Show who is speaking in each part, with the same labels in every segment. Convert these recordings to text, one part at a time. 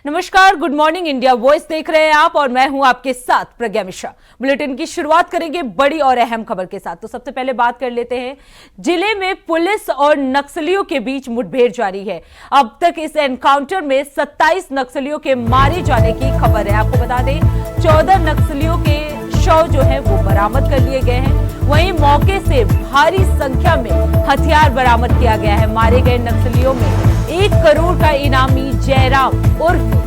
Speaker 1: नमस्कार, good morning India voice देख रहे हैं आप और मैं हूं आपके साथ प्रज्ञा मिश्रा। बुलेटिन की शुरुआत करेंगे बड़ी और अहम खबर के साथ। तो सबसे पहले बात कर लेते हैं, जिले में पुलिस और नक्सलियों के बीच मुठभेड़ जारी है। अब तक इस एनकाउंटर में 27 नक्सलियों के मारे जाने की खबर है। आपको बता दें 14 नक्सलियों के शव जो है वो बरामद कर लिए गए हैं। वहीं मौके से भारी संख्या में हथियार बरामद किया गया है। मारे गए नक्सलियों में 1 करोड़ का इनामी जयराम उर्फ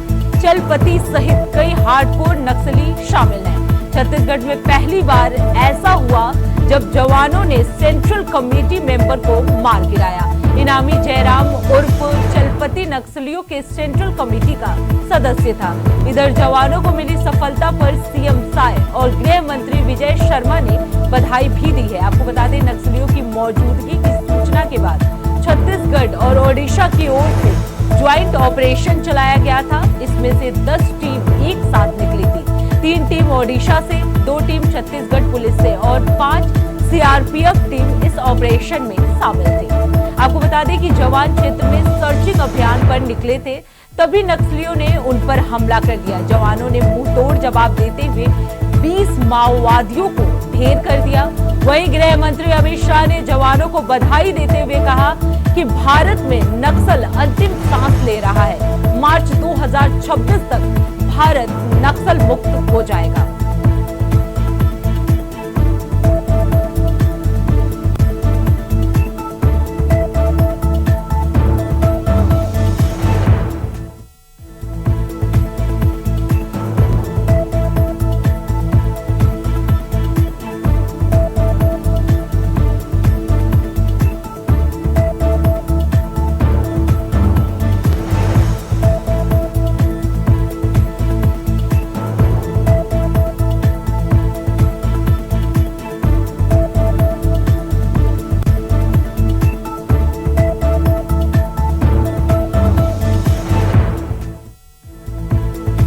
Speaker 1: चलपति सहित कई हार्डकोर नक्सली शामिल हैं। छत्तीसगढ़ में पहली बार ऐसा हुआ जब जवानों ने सेंट्रल कमेटी मेंबर को मार गिराया। इनामी जयराम उर्फ चलपति नक्सलियों के सेंट्रल कमेटी का सदस्य था। इधर जवानों को मिली सफलता पर सीएम साय और गृह मंत्री विजय शर्मा ने बधाई भी दी है। आपको बता दें, नक्सलियों की मौजूदगी की सूचना के बाद छत्तीसगढ़ और ओडिशा की ओर से ज्वाइंट ऑपरेशन चलाया गया था। इसमें से 10 टीम एक साथ निकली थी। 3 टीम ओडिशा से, 2 टीम छत्तीसगढ़ पुलिस से और 5 सीआरपीएफ टीम इस ऑपरेशन में शामिल थी। आपको बता दें कि जवान क्षेत्र में सर्चिंग अभियान पर निकले थे, तभी नक्सलियों ने उन पर हमला कर दिया। जवानों ने मुंहतोड़ जवाब देते हुए 20 माओवादियों को ढेर कर दिया। वहीं गृह मंत्री अमित शाह ने जवानों को बधाई देते हुए कहा कि भारत में नक्सल अंतिम सांस ले रहा है। मार्च 2026 तक भारत नक्सल मुक्त हो जाएगा।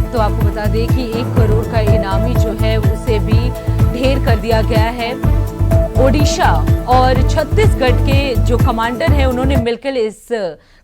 Speaker 1: तो आपको बता दें कि 1 करोड़ का इनामी जो है उसे भी ढेर कर दिया गया है। ओडिशा और छत्तीसगढ़ के जो कमांडर हैं उन्होंने मिलकर इस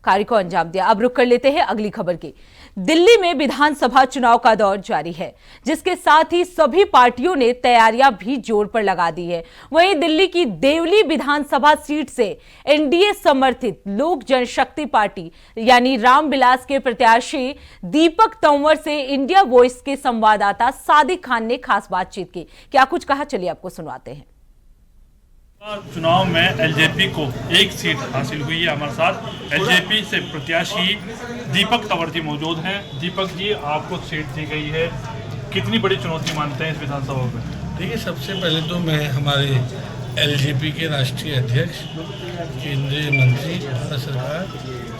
Speaker 1: कार्य को अंजाम दिया। अब रुक कर लेते हैं अगली खबर की। दिल्ली में विधानसभा चुनाव का दौर जारी है, जिसके साथ ही सभी पार्टियों ने तैयारियां भी जोर पर लगा दी है। वहीं दिल्ली की देवली विधानसभा सीट से एनडीए समर्थित लोक जनशक्ति पार्टी यानी रामविलास के प्रत्याशी दीपक तंवर से इंडिया वॉइस के संवाददाता सादिक खान ने खास बातचीत की। क्या कुछ कहा, चलिए आपको सुनवाते हैं।
Speaker 2: चुनाव में एलजेपी को 1 सीट हासिल हुई है। हमारे साथ एलजेपी से प्रत्याशी दीपक तंवर जी मौजूद हैं। दीपक जी, आपको सीट दी गई है, कितनी बड़ी चुनौती मानते हैं इस विधानसभा में?
Speaker 3: देखिए, सबसे पहले तो मैं हमारे एलजेपी के राष्ट्रीय अध्यक्ष, केंद्रीय मंत्री भारत सरकार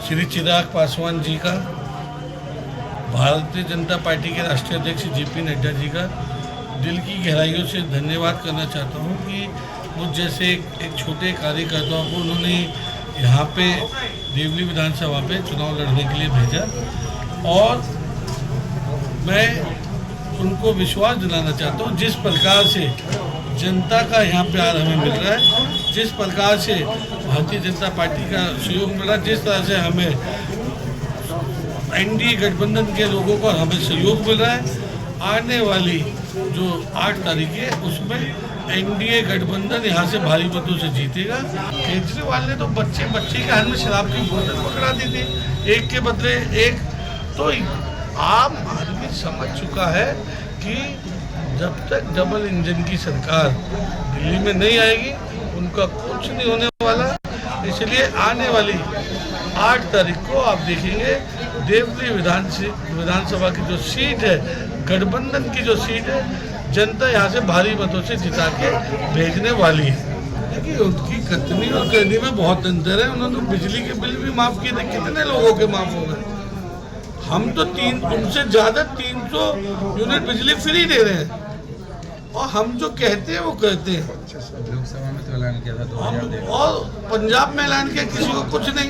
Speaker 3: श्री चिराग पासवान जी का, भारतीय जनता पार्टी के राष्ट्रीय अध्यक्ष जेपी नड्डा जी का दिल की गहराइयों से धन्यवाद करना चाहता हूँ कि मुझ जैसे एक छोटे कार्यकर्ताओं को उन्होंने यहाँ पे देवली विधानसभा पे चुनाव लड़ने के लिए भेजा और मैं उनको विश्वास दिलाना चाहता हूँ, जिस प्रकार से जनता का यहाँ प्यार हमें मिल रहा है, जिस प्रकार से भारतीय जनता पार्टी का सहयोग मिल रहा है, जिस तरह से हमें एनडीए गठबंधन के लोगों को हमें सहयोग मिल रहा है, आने वाली जो 8 तारीख है उसमें एनडीए गठबंधन यहाँ से भारी मतों से जीतेगा। केजरीवाल ने तो बच्चे के हाथ में शराब की बोतल पकड़ा दी थी, एक के बदले एक। तो आम आदमी समझ चुका है कि जब तक डबल इंजन की सरकार दिल्ली में नहीं आएगी उनका कुछ नहीं होने वाला। इसलिए आने वाली 8 तारीख को आप देखेंगे देवली विधानसभा की जो सीट है, गठबंधन की जो सीट है, जनता यहाँ से भारी मतों से जिता के भेजने वाली है। देखिए, उनकी कथनी और कहनी में बहुत अंतर है। उन्होंने बिजली के बिल भी माफ़ किए थे, कितने लोगों के माफ़ हो गए। हम तो उनसे ज़्यादा 300 यूनिट बिजली फ्री दे रहे हैं और हम जो कहते हैं वो करते हैं।
Speaker 4: लोकसभा में तो ऐलान किया था 2000
Speaker 3: और पंजाब में ऐलान किया, किसी को कुछ नहीं।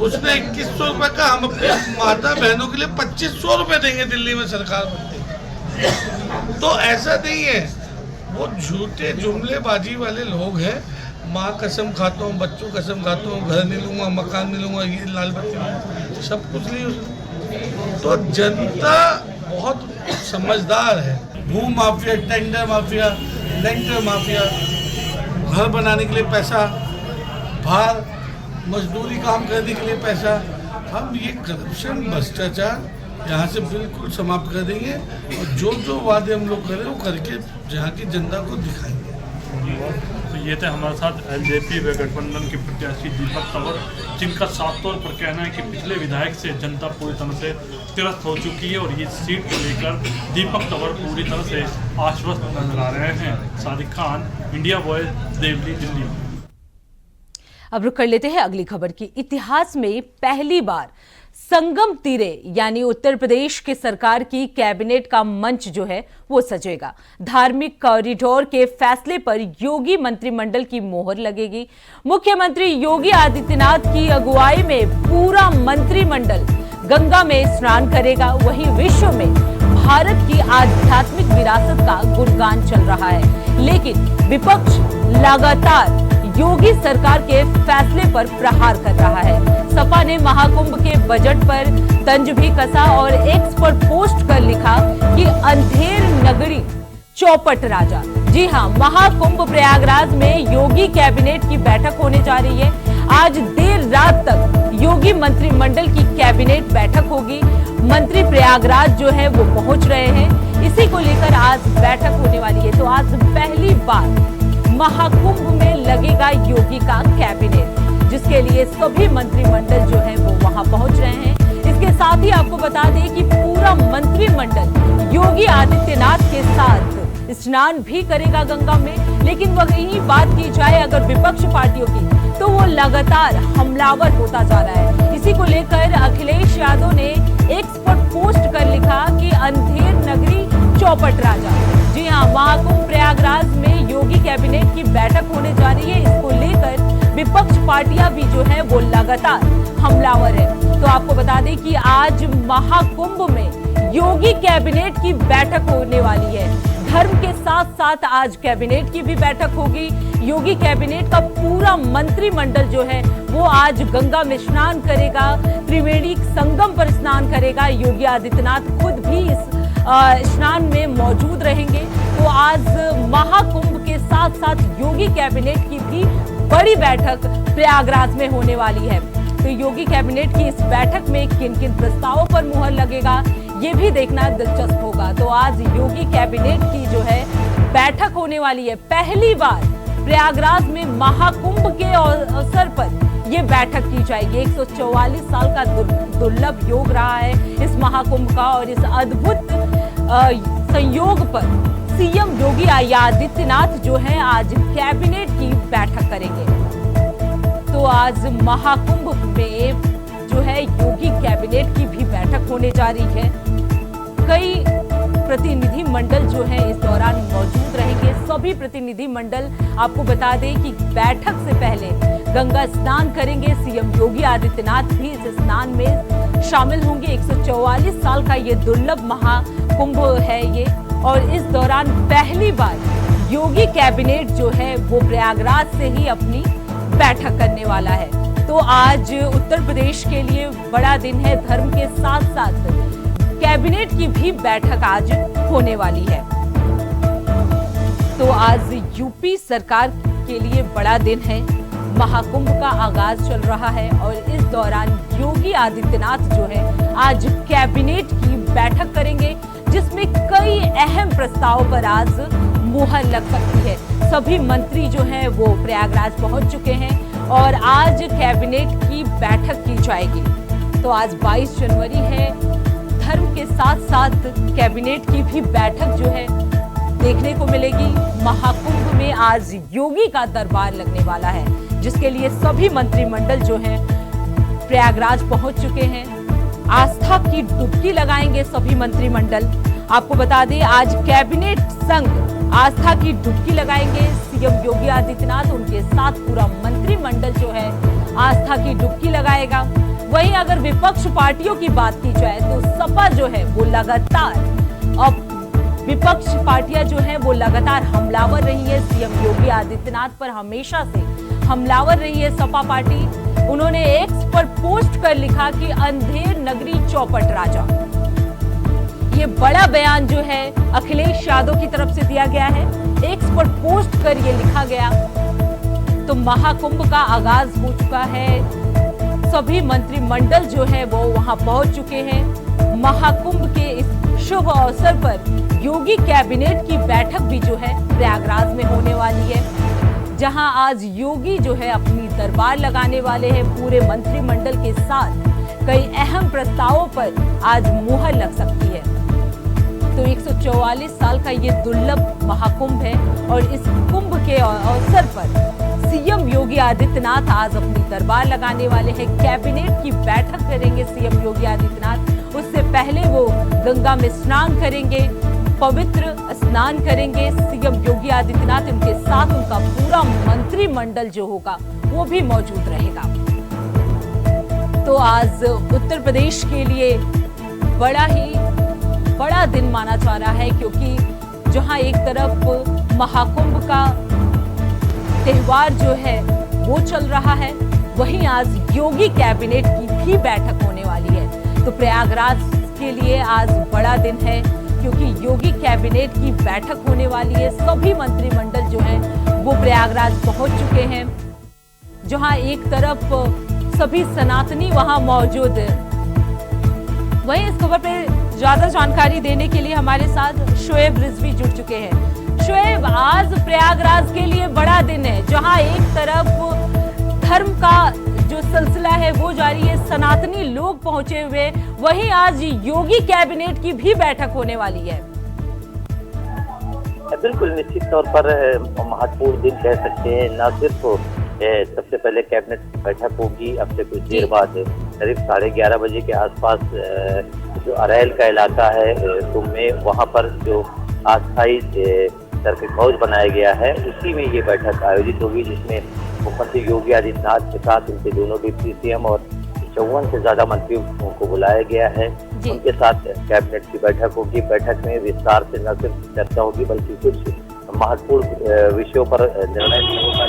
Speaker 3: उसने 2100 रुपये का, हम अपने माता बहनों के लिए 2500 रुपये देंगे दिल्ली में सरकार बनती। तो ऐसा नहीं है, वो झूठे जुमलेबाजी वाले लोग हैं। माँ कसम खाता हूँ, बच्चों कसम खाता हूँ, घर नहीं लूँगा, मकान नहीं लूँगा, ये लाल बत्ती सब कुछ नहीं। तो जनता बहुत समझदार है। भू माफिया, टेंडर माफिया, लेंटर माफिया, घर बनाने के लिए पैसा, बाहर मजदूरी काम करने के लिए पैसा, हम ये करप्शन भ्रष्टाचार यहाँ से बिल्कुल समाप्त कर देंगे और जो वादे हम लोग करें वो करके यहाँ की जनता को दिखाएंगे।
Speaker 2: तो ये थे हमारे साथ एलजेपी व गठबंधन के प्रत्याशी दीपक तंवर, जिनका साफ तौर पर कहना है कि पिछले विधायक से जनता पूरी तरह से त्रस्त हो चुकी है और ये सीट को लेकर दीपक तंवर पूरी तरह से आश्वस्त नजर आ रहे हैं। Sadiq Khan, India Voice, Devli, Delhi.
Speaker 1: अब रुक कर लेते हैं अगली खबर की। इतिहास में पहली बार संगम तीरे यानी उत्तर प्रदेश की सरकार की कैबिनेट का मंच जो है वो सजेगा। धार्मिक कॉरिडोर के फैसले पर योगी मंत्रिमंडल की मोहर लगेगी। मुख्यमंत्री योगी आदित्यनाथ की अगुवाई में पूरा मंत्रिमंडल गंगा में स्नान करेगा। वहीं विश्व में भारत की आध्यात्मिक विरासत का गुणगान चल रहा है, लेकिन विपक्ष लगातार योगी सरकार के फैसले पर प्रहार कर रहा है। सपा ने महाकुंभ के बजट पर तंज भी कसा और एक्स पर पोस्ट कर लिखा कि अंधेर नगरी चौपट राजा। जी हां, महाकुंभ प्रयागराज में योगी कैबिनेट की बैठक होने जा रही है। आज देर रात तक योगी मंत्रिमंडल की कैबिनेट बैठक होगी। मंत्री प्रयागराज जो है वो पहुंच रहे हैं, इसी को लेकर आज बैठक होने वाली है। तो आज पहली बार महाकुंभ में लगेगा योगी का कैबिनेट, जिसके लिए सभी मंत्रिमंडल जो है वो वहां पहुंच रहे हैं। इसके साथ ही आपको बता दें कि पूरा मंत्रिमंडल योगी आदित्यनाथ के साथ स्नान भी करेगा गंगा में। लेकिन वही बात की जाए अगर विपक्ष पार्टियों की, तो वो लगातार हमलावर होता जा रहा है। इसी को लेकर अखिलेश यादव ने एक्स पर पोस्ट कर लिखा कि अंधेर नगरी चौपट राजा। जी हाँ, महाकुंभ प्रयागराज में योगी कैबिनेट की बैठक होने जा रही है। इसको लेकर विपक्ष पार्टियां भी जो है वो लगातार हमलावर है। तो आपको बता दें कि आज महाकुंभ में योगी कैबिनेट की बैठक होने वाली है। धर्म के साथ साथ आज कैबिनेट की भी बैठक होगी। योगी कैबिनेट का पूरा मंत्रिमंडल जो है वो आज गंगा में स्नान करेगा, त्रिवेणी संगम पर स्नान करेगा। योगी आदित्यनाथ खुद भी इस स्नान में मौजूद रहेंगे। तो आज महाकुंभ के साथ साथ योगी कैबिनेट की भी बड़ी बैठक प्रयागराज में होने वाली है। तो योगी कैबिनेट की इस बैठक में किन किन प्रस्तावों पर मुहर लगेगा ये भी देखना दिलचस्प होगा। तो आज योगी कैबिनेट की जो है बैठक होने वाली है। पहली बार प्रयागराज में महाकुंभ के अवसर पर ये बैठक की जाएगी। 144 साल का दुर्लभ योग रहा है इस महाकुंभ का और इस अद्भुत संयोग पर सीएम योगी आदित्यनाथ जो है आज कैबिनेट की बैठक करेंगे। तो आज महाकुंभ में जो है योगी कैबिनेट की भी बैठक होने जा रही है। कई प्रतिनिधि मंडल जो है इस दौरान मौजूद रहेंगे। सभी प्रतिनिधि मंडल आपको बता दें कि बैठक से पहले गंगा स्नान करेंगे। सीएम योगी आदित्यनाथ भी इस स्नान में शामिल होंगे। 144 साल का ये दुर्लभ महाकुंभ है ये, और इस दौरान पहली बार योगी कैबिनेट जो है वो प्रयागराज से ही अपनी बैठक करने वाला है। तो आज उत्तर प्रदेश के लिए बड़ा दिन है। धर्म के साथ साथ कैबिनेट की भी बैठक आज होने वाली है। तो आज यूपी सरकार के लिए बड़ा दिन है। महाकुंभ का आगाज चल रहा है और इस दौरान योगी आदित्यनाथ जो है आज कैबिनेट की बैठक करेंगे, जिसमें कई अहम प्रस्तावों पर आज मुहर लग सकती है। सभी मंत्री जो हैं वो प्रयागराज पहुंच चुके हैं और आज कैबिनेट की बैठक की जाएगी। तो आज 22 जनवरी है। धर्म के साथ साथ कैबिनेट की भी बैठक जो है देखने को मिलेगी। महाकुंभ में आज योगी का दरबार लगने वाला है, जिसके लिए सभी मंत्रिमंडल जो हैं प्रयागराज पहुंच चुके हैं। आस्था की डुबकी लगाएंगे सभी मंत्रिमंडल। आपको बता दें आज कैबिनेट संग आस्था की डुबकी लगाएंगे सीएम योगी आदित्यनाथ। उनके साथ पूरा मंत्रिमंडल जो है आस्था की डुबकी लगाएगा। वहीं अगर विपक्ष पार्टियों की बात की जाए तो सपा जो है वो लगातार, अब विपक्ष पार्टियां जो हैं वो लगातार हमलावर रही है। सीएम योगी आदित्यनाथ पर हमेशा से हमलावर रही है सपा पार्टी। उन्होंने एक्स पर पोस्ट कर लिखा कि अंधेर नगरी चौपट राजा। ये बड़ा बयान जो है अखिलेश यादव की तरफ से दिया गया है। एक्स पर पोस्ट कर ये लिखा गया। तो महाकुंभ का आगाज हो चुका है। सभी मंत्रिमंडल जो है वो वहां पहुंच चुके हैं। महाकुंभ के इस शुभ अवसर पर योगी कैबिनेट की बैठक भी जो है प्रयागराज में होने वाली है, जहां आज योगी जो है अपनी दरबार लगाने वाले हैं। पूरे मंत्रिमंडल के साथ कई अहम प्रस्तावों पर आज मुहर लग सकती है। तो 144 साल का ये दुर्लभ महाकुंभ है और इस कुंभ के अवसर पर सीएम योगी आदित्यनाथ आज अपनी दरबार लगाने वाले हैं। कैबिनेट की बैठक करेंगे सीएम योगी आदित्यनाथ। उससे पहले वो गंगा में स्नान करेंगे, पवित्र स्नान करेंगे सीएम योगी आदित्यनाथ। उनके साथ उनका पूरा मंत्रिमंडल जो होगा वो भी मौजूद रहेगा। तो आज उत्तर प्रदेश के लिए बड़ा दिन माना जा रहा है, क्योंकि जहां एक तरफ महाकुंभ का त्योहार जो है वो चल रहा है, वहीं आज योगी कैबिनेट की भी बैठक होने वाली है। तो प्रयागराज के लिए आज बड़ा दिन है, क्योंकि योगी कैबिनेट की बैठक होने वाली है। सभी मंत्रिमंडल जो है वो प्रयागराज पहुंच चुके हैं, जहां एक तरफ सभी सनातनी वहां मौजूद है। वहीं इस खबर पे ज्यादा जानकारी देने के लिए हमारे साथ शोएब रिजवी जुड़ चुके हैं। शोएब, आज प्रयागराज के लिए बड़ा दिन है, जहां एक तरफ धर्म का जो सिलसिला है वो जारी है, सनातनी लोग पहुंचे हुए, वहीं आज योगी कैबिनेट की भी बैठक होने वाली है।
Speaker 5: बिल्कुल, निश्चित तौर पर महत्वपूर्ण दिन कह सकते हैं। न सिर्फ सबसे पहले कैबिनेट की बैठक होगी, अब से कुछ देर बाद करीब 11:30 बजे के आसपास जो अरैल का इलाका है कुंभ में, वहाँ पर जो अस्थायी सर्किट हाउस बनाया गया है, उसी में ये बैठक आयोजित होगी, जिसमें मुख्यमंत्री योगी आदित्यनाथ के साथ उनके दोनों डिप्टी सीएम और 54 से ज्यादा मंत्रियों को बुलाया गया है। उनके साथ कैबिनेट की बैठक होगी। बैठक में विस्तार से न सिर्फ चर्चा होगी, बल्कि कुछ महत्वपूर्ण विषयों पर निर्णय होगा।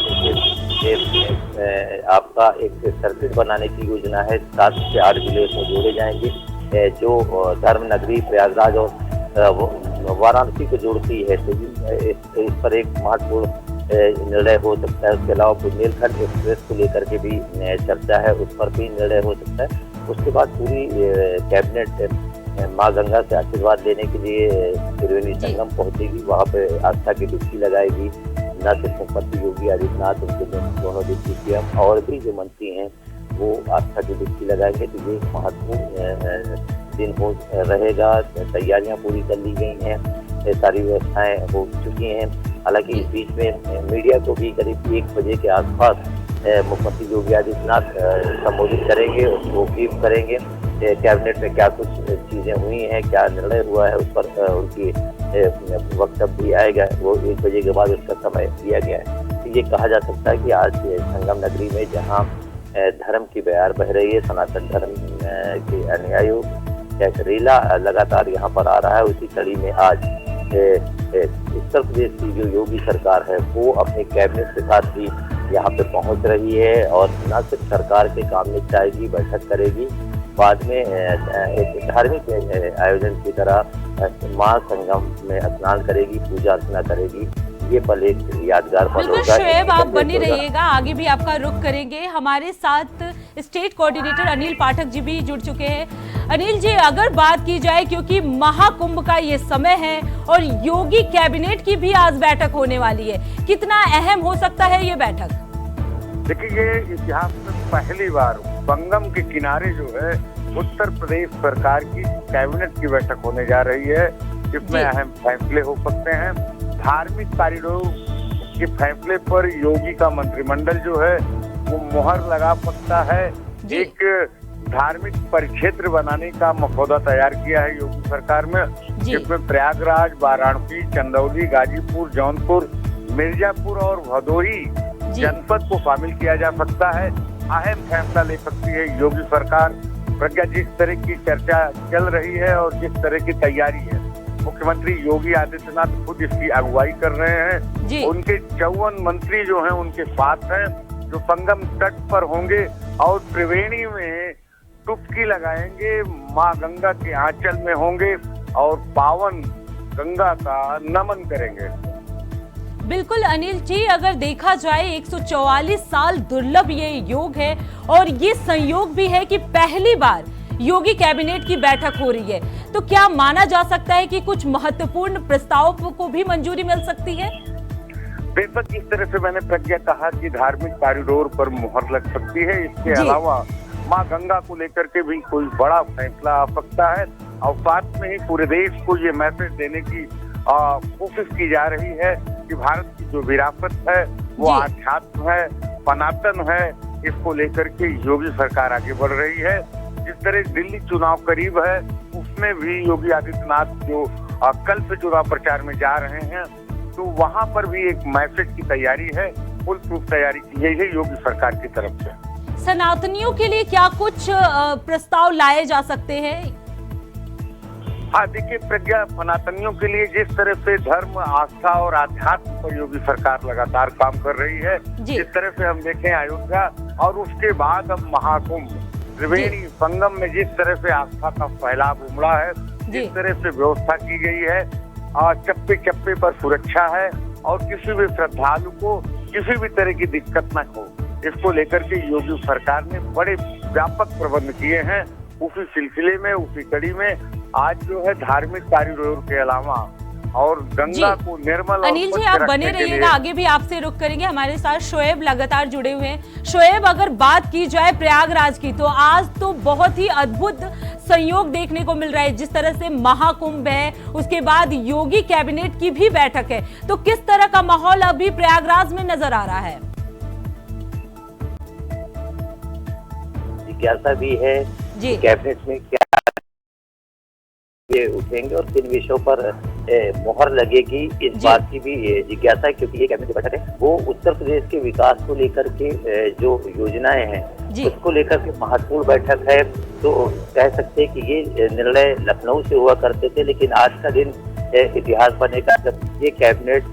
Speaker 5: जैसे आपका एक सर्किट बनाने की योजना है, 7 से 8 जिले इसमें जोड़े जाएंगे, जो धर्म नगरी प्रयागराज और वाराणसी को जोड़ती है। तो इस पर एक महत्वपूर्ण निर्णय हो सकता है। उसके अलावा बुंदेलखंड एक्सप्रेस को लेकर के भी चर्चा है, उस पर भी निर्णय हो सकता है। उसके बाद पूरी कैबिनेट माँ गंगा से आशीर्वाद लेने के लिए त्रिवेणी संगम पहुंचेगी। वहाँ पे आस्था की डुबकी लगाएगी। न सिर्फ मुख्यमंत्री योगी आदित्यनाथ, उनके दोनों डिप्टी सीएम और भी जो मंत्री हैं वो आस्था की डुबकी लगाएंगे। तो ये महत्वपूर्ण दिन हो रहेगा। तैयारियां पूरी कर ली गई हैं, सारी व्यवस्थाएं हो चुकी हैं। हालांकि इस बीच में मीडिया को भी करीब 1 बजे के आसपास मुख्यमंत्री योगी आदित्यनाथ संबोधित करेंगे, उसको ब्रीफ करेंगे। कैबिनेट में क्या कुछ चीजें हुई हैं, क्या निर्णय हुआ है, उस पर उनकी वक्तव्य भी आएगा। वो 1 बजे के बाद उसका समय दिया गया है। तो ये कहा जा सकता है कि आज संगम नगरी में जहाँ धर्म की बयार बह रही है, सनातन धर्म के अनुयायियों का एक रेला लगातार यहाँ पर आ रहा है, उसी कड़ी में आज उत्तर प्रदेश की जो योगी सरकार है वो अपने कैबिनेट के साथ भी यहाँ पे पहुँच रही है और न सिर्फ सरकार के काम निपटाएगी, बैठक करेगी, बाद में एक धार्मिक आयोजन की तरह मां संगम में स्नान करेगी, पूजा अर्चना करेगी। ये पल एक यादगार पल होगा।
Speaker 1: शोएब, आप बने रहिएगा, आगे भी आपका रुख करेंगे। हमारे साथ स्टेट कोऑर्डिनेटर अनिल पाठक जी भी जुड़ चुके हैं। अनिल जी, अगर बात की जाए, क्योंकि महाकुंभ का ये समय है और योगी कैबिनेट की भी आज बैठक होने वाली है, कितना अहम हो सकता है ये बैठक?
Speaker 6: देखिए, ये इतिहास में पहली बार संगम के किनारे जो है उत्तर प्रदेश सरकार की कैबिनेट की बैठक होने जा रही है, जिसमें अहम फैसले हो सकते हैं। धार्मिक कॉरिडोर के फैसले पर योगी का मंत्रिमंडल जो है वो मुहर लगा सकता है। एक धार्मिक परिक्षेत्र बनाने का मसौदा तैयार किया है योगी सरकार में, जिसमें प्रयागराज, वाराणसी, चंदौली, गाजीपुर, जौनपुर, मिर्जापुर और भदोही जनपद को शामिल किया जा सकता है। अहम फैसला ले सकती है योगी सरकार। प्रज्ञा, जिस तरह की चर्चा चल रही है और जिस तरह की तैयारी है, मुख्यमंत्री योगी आदित्यनाथ खुद इसकी अगुवाई कर रहे हैं। उनके 54 मंत्री जो हैं उनके साथ हैं, जो संगम तट पर होंगे और त्रिवेणी में डुबकी लगाएंगे, माँ गंगा के आंचल में होंगे और पावन गंगा का नमन करेंगे।
Speaker 1: बिल्कुल अनिल जी, अगर देखा जाए 144 साल दुर्लभ ये योग है और ये संयोग भी है कि पहली बार योगी कैबिनेट की बैठक हो रही है, तो क्या माना जा सकता है कि कुछ महत्वपूर्ण प्रस्ताव को भी मंजूरी मिल सकती है?
Speaker 6: बेशक जिस तरह से मैंने प्रज्ञा कहा कि धार्मिक कॉरिडोर पर मुहर लग सकती है, इसके अलावा माँ गंगा को लेकर के भी कोई बड़ा फैसला आ सकता है और साथ में ही पूरे देश को ये मैसेज देने की कोशिश की जा रही है कि भारत की जो विरासत है वो आध्यात्म है, सनातन है, इसको लेकर के योगी सरकार आगे बढ़ रही है। जिस तरह दिल्ली चुनाव करीब है, उसमें भी योगी आदित्यनाथ जो कल से चुनाव प्रचार में जा रहे हैं, तो वहां पर भी एक मैसेज की तैयारी है, फुल प्रूफ तैयारी की गई है योगी सरकार की तरफ से।
Speaker 1: सनातनियों के लिए क्या कुछ प्रस्ताव लाए जा सकते हैं?
Speaker 6: हाँ देखिए प्रज्ञा, सनातनियों के लिए जिस तरह से धर्म, आस्था और आध्यात्म पर योगी सरकार लगातार काम कर रही है, जिस तरह से हम देखें अयोध्या और उसके बाद अब महाकुंभ, त्रिवेणी संगम में जिस तरह से आस्था का फैलाव उमड़ा है, जिस तरह से व्यवस्था की गई है, चप्पे चप्पे पर सुरक्षा है और किसी भी श्रद्धालु को किसी भी तरह की दिक्कत न हो, इसको लेकर के योगी सरकार ने बड़े व्यापक प्रबंध किए हैं। उसी सिलसिले में, उसी कड़ी में आज जो है धार्मिक कॉरिडोर के अलावा और गंगा को निर्मल।
Speaker 1: अनिल जी, आप बने रहिएगा, आगे भी आपसे रुक करेंगे। हमारे साथ शोएब लगातार जुड़े हुए हैं। शोएब, अगर बात की जाए प्रयागराज की, तो आज तो बहुत ही अद्भुत संयोग देखने को मिल रहा है। जिस तरह से महाकुंभ है, उसके बाद योगी कैबिनेट की भी बैठक है, तो किस तरह का माहौल अभी प्रयागराज में नजर आ रहा है?
Speaker 5: जिज्ञासा भी है जी, कैबिनेट में क्या ये उठेंगे और किन विषयों पर मोहर लगेगी, इस बात की भी जिज्ञासा है, क्योंकि ये कैबिनेट की बैठक है वो उत्तर प्रदेश के विकास को लेकर के जो योजनाएं हैं उसको लेकर के महत्वपूर्ण बैठक है। तो कह सकते हैं कि ये निर्णय लखनऊ से हुआ करते थे, लेकिन आज का दिन इतिहास बनेगा जब ये कैबिनेट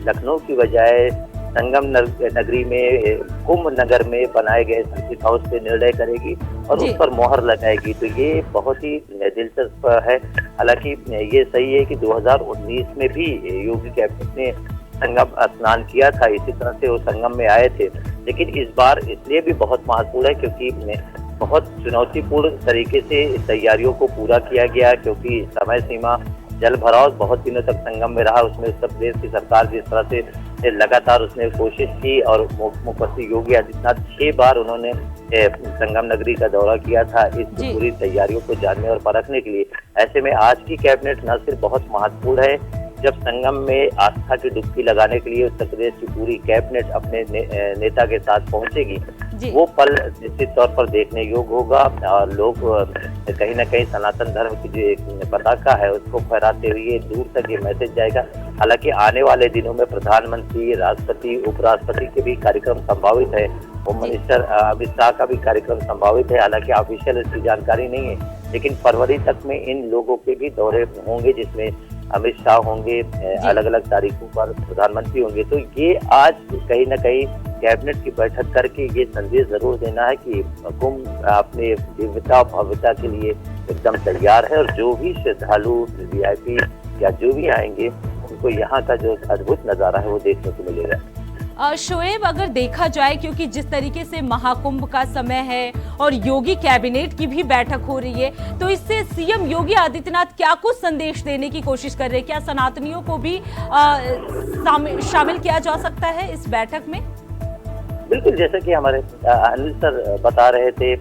Speaker 5: लखनऊ की बजाय संगम नगरी में, कुंभ नगर में बनाए गए सर्किट हाउस पे निर्णय करेगी और उस पर मोहर लगाएगी। तो ये बहुत ही दिलचस्प है। हालांकि ये सही है कि 2019 में भी योगी कैबिनेट ने संगम स्नान किया था, इसी तरह से वो संगम में आए थे, लेकिन इस बार इसलिए भी बहुत महत्वपूर्ण है क्योंकि बहुत चुनौतीपूर्ण तरीके से तैयारियों को पूरा किया गया, क्योंकि समय सीमा, जल भराव बहुत दिनों तक संगम में रहा। उसमें उत्तर प्रदेश की सरकार जिस तरह से लगातार उसने कोशिश की और मुख्यमंत्री योगी आदित्यनाथ 6 बार उन्होंने संगम नगरी का दौरा किया था इस पूरी तैयारियों को जानने और परखने के लिए। ऐसे में आज की कैबिनेट न सिर्फ बहुत महत्वपूर्ण है, जब संगम में आस्था की डुबकी लगाने के लिए उत्तर प्रदेश की पूरी कैबिनेट अपने नेता के साथ पहुंचेगी, वो पल निश्चित तौर पर देखने योग्य होगा और लोग कहीं न कहीं सनातन धर्म की जो एक पताका है उसको फहराते हुए दूर तक ये मैसेज जाएगा। हालांकि आने वाले दिनों में प्रधानमंत्री, राष्ट्रपति, उपराष्ट्रपति के भी कार्यक्रम संभावित है, होम मिनिस्टर अमित शाह का भी कार्यक्रम संभावित है। हालांकि ऑफिशियल इसकी जानकारी नहीं है, लेकिन फरवरी तक में इन लोगों के भी दौरे होंगे जिसमें अमित शाह होंगे, अलग अलग तारीखों पर प्रधानमंत्री होंगे। तो ये आज कहीं न कहीं कैबिनेट की बैठक करके ये संदेश जरूर देना है कि कुंभ अपने दिव्यता भव्यता के लिए एकदम तैयार है और जो भी श्रद्धालु, वीआईपी या जो भी आएंगे उनको यहाँ का जो अद्भुत नजारा है वो देखने को मिलेगा।
Speaker 1: शोएब, अगर देखा जाए, क्योंकि जिस तरीके से महाकुंभ का समय है और योगी कैबिनेट की भी बैठक हो रही है, तो इससे सीएम योगी आदित्यनाथ क्या कुछ संदेश देने की कोशिश कर रहे हैं? क्या सनातनियों को भी शामिल किया जा सकता है इस बैठक में?
Speaker 5: बिल्कुल, जैसा कि हमारे अनिल सर बता रहे थे,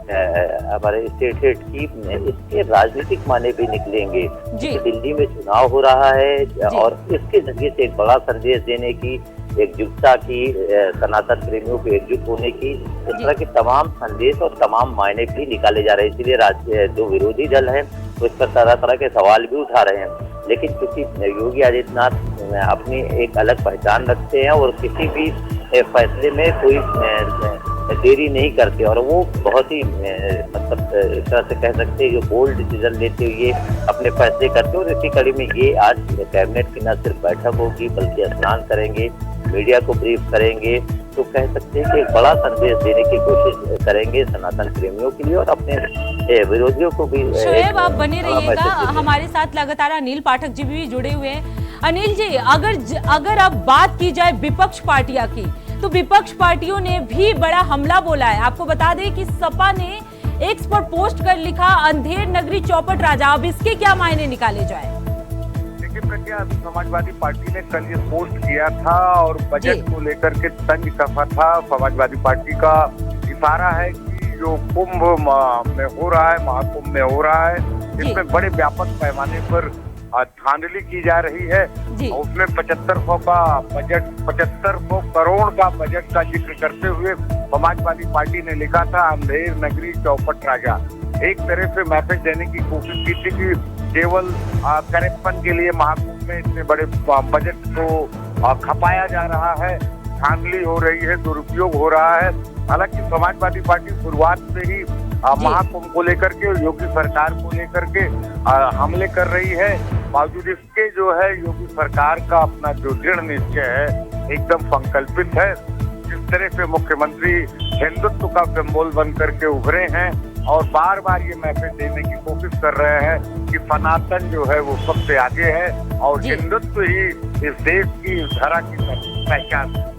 Speaker 5: हमारे स्टेट हेड की, इसके राजनीतिक माने भी निकलेंगे। दिल्ली में चुनाव हो रहा है और इसके जरिए से एक बड़ा संदेश देने की, एकजुटता की, सनातन प्रेमियों को एकजुट होने की, इस तरह के तमाम संदेश और तमाम मायने भी निकाले जा रहे हैं। इसलिए जो विरोधी दल है वो इस पर तरह तरह के सवाल भी उठा रहे हैं, लेकिन क्योंकि योगी आदित्यनाथ अपनी एक अलग पहचान रखते हैं और किसी भी फैसले में कोई देरी नहीं करते और वो बहुत ही मतलब इस तरह से कह सकते हैं जो बोल्ड डिसीजन लेते हुए अपने फैसले करते हैं। और इसी कड़ी में ये आज कैबिनेट की न सिर्फ बैठक होगी बल्कि स्नान करेंगे, मीडिया को ब्रीफ करेंगे तो कह सकते हैं कि एक बड़ा संदेश देने की कोशिश करेंगे सनातन प्रेमियों के लिए और अपने विरोधियों को भी।
Speaker 1: शोएब, आप बने रहिएगा हमारे साथ। लगातार अनिल पाठक जी भी जुड़े हुए हैं। अनिल जी, अगर अब बात की जाए विपक्ष पार्टियां की, तो विपक्ष पार्टियों ने भी बड़ा हमला बोला है। आपको बता दें कि सपा ने एक्स पर पोस्ट कर लिखा अंधेर नगरी चौपट राजा। अब इसके क्या मायने निकाले जाए?
Speaker 6: देखिए प्रज्ञा, समाजवादी पार्टी ने कल ये पोस्ट किया था और बजट को लेकर के तंज कसा था। समाजवादी पार्टी का इशारा है कि जो कुंभ में हो रहा है, महाकुंभ में हो रहा है, इसमें बड़े व्यापक पैमाने पर धांधली की जा रही है। उसमें 7500 का बजट, 7500 करोड़ का बजट का जिक्र करते हुए समाजवादी पार्टी ने लिखा था अंधेर नगरी चौपट राजा। एक तरह से मैसेज देने की कोशिश की थी कि केवल करेक्शन के लिए महाकुंभ में इतने बड़े बजट को खपाया जा रहा है, धांधली हो रही है, दुरुपयोग हो रहा है। हालांकि समाजवादी पार्टी शुरुआत से ही महाकुंभ को लेकर के, योगी सरकार को लेकर के हमले कर रही है। बावजूद इसके जो है योगी सरकार का अपना जो दृढ़ निश्चय है एकदम संकल्पित है। जिस तरह से मुख्यमंत्री हिंदुत्व का सिंबल बन करके उभरे हैं और बार बार ये मैसेज देने की कोशिश कर रहे हैं कि सनातन जो है वो सबसे आगे है और हिंदुत्व ही इस देश की, इस धरा की पहचान है।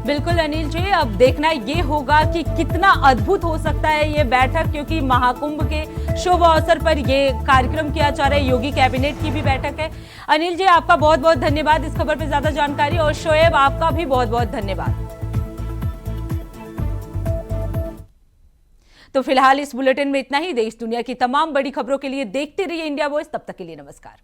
Speaker 1: बिल्कुल अनिल जी, अब देखना ये होगा कि कितना अद्भुत हो सकता है ये बैठक, क्योंकि महाकुंभ के शुभ अवसर पर ये कार्यक्रम किया जा रहा है। योगी कैबिनेट की भी बैठक है। अनिल जी, आपका बहुत बहुत धन्यवाद इस खबर पर ज्यादा जानकारी, और शोएब आपका भी बहुत बहुत धन्यवाद। तो फिलहाल इस बुलेटिन में इतना ही। देश दुनिया की तमाम बड़ी खबरों के लिए देखते रहिए इंडिया वॉइस। तब तक के लिए नमस्कार।